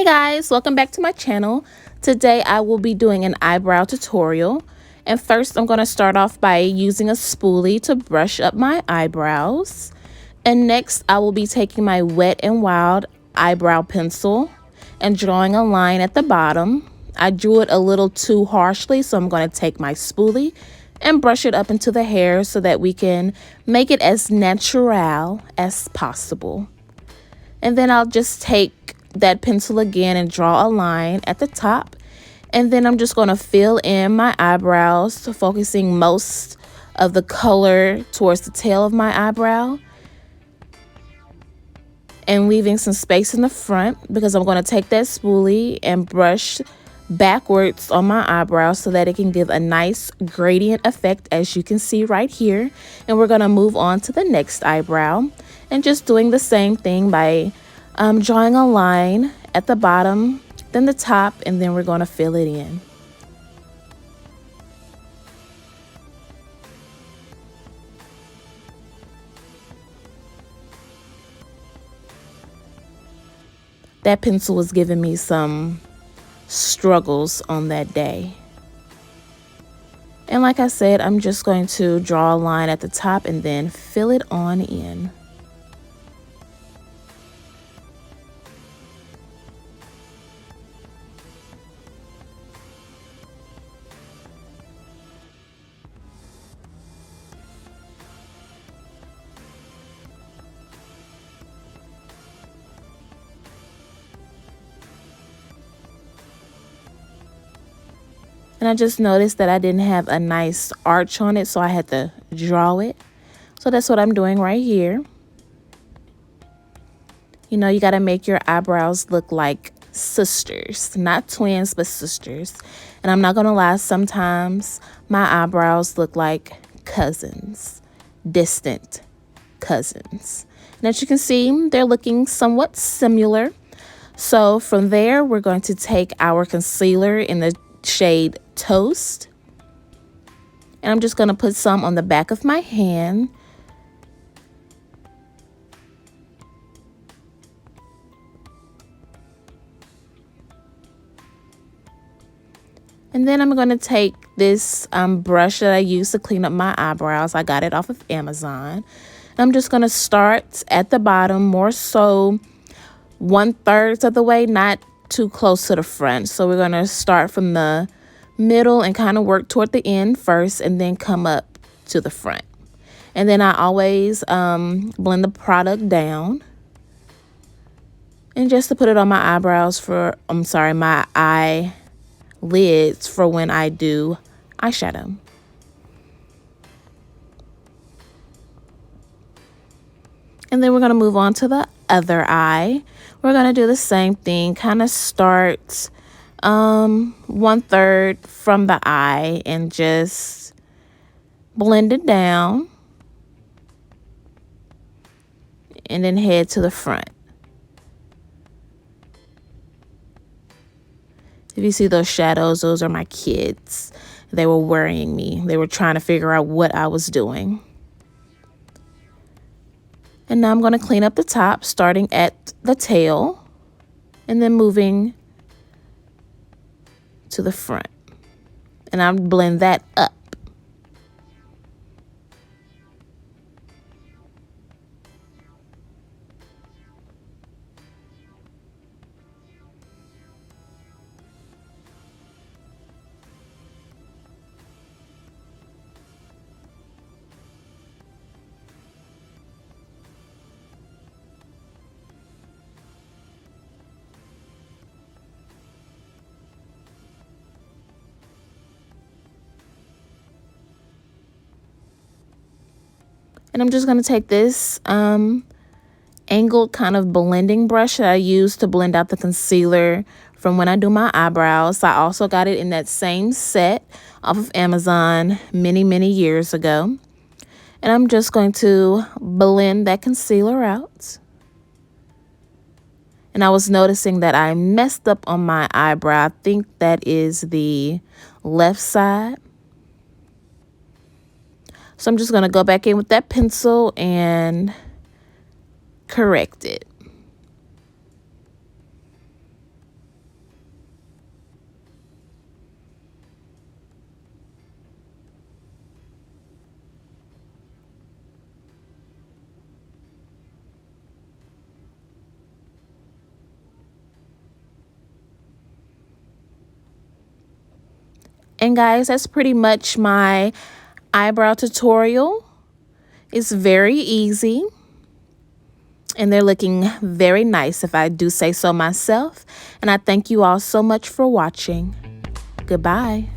Hey guys, welcome back to my channel. Today I will be doing an eyebrow tutorial. And first I'm going to start off by using a spoolie to brush up my eyebrows. And next I will be taking my Wet n Wild eyebrow pencil and drawing a line at the bottom. I drew it a little too harshly, so I'm going to take my spoolie and brush it up into the hair so that we can make it as natural as possible. And then I'll just take that pencil again and draw a line at the top. And then I'm just going to fill in my eyebrows, focusing most of the color towards the tail of my eyebrow and leaving some space in the front, because I'm going to take that spoolie and brush backwards on my eyebrow so that it can give a nice gradient effect, as you can see right here. And we're going to move on to the next eyebrow and just doing the same thing by drawing a line at the bottom, then the top, and then we're going to fill it in. That pencil was giving me some struggles on that day. And like I said, I'm just going to draw a line at the top and then fill it on in. And I just noticed that I didn't have a nice arch on it, so I had to draw it. So that's what I'm doing right here. You know, you got to make your eyebrows look like sisters, not twins, but sisters. And I'm not going to lie, sometimes my eyebrows look like cousins, distant cousins. And as you can see, they're looking somewhat similar. So from there, we're going to take our concealer in the shade Toast, and I'm just going to put some on the back of my hand. And then I'm going to take this brush that I use to clean up my eyebrows. I got it off of Amazon. And I'm just going to start at the bottom, more so 1/3 of the way, not too close to the front. So we're going to start from the middle and kind of work toward the end first, and then come up to the front. And then I always blend the product down, and just to put it on my eyebrows for, my eyelids for when I do eyeshadow. And then we're going to move on to the other eye. We're going to do the same thing, kind of start 1/3 from the eye and just blend it down, and then head to the front. If you see those shadows, those are my kids. They were worrying me. They were trying to figure out what I was doing. And now I'm going to clean up the top, starting at the tail and then moving to the front. And I'll blend that up. And I'm just going to take this angled kind of blending brush that I use to blend out the concealer from when I do my eyebrows. I also got it in that same set off of Amazon many years ago. And I'm just going to blend that concealer out. And I was noticing that I messed up on my eyebrow. I think that is the left side. So I'm just going to go back in with that pencil and correct it. And guys, that's pretty much my eyebrow tutorial. It's very easy. And they're looking very nice, if I do say so myself. And I thank you all so much for watching. Goodbye.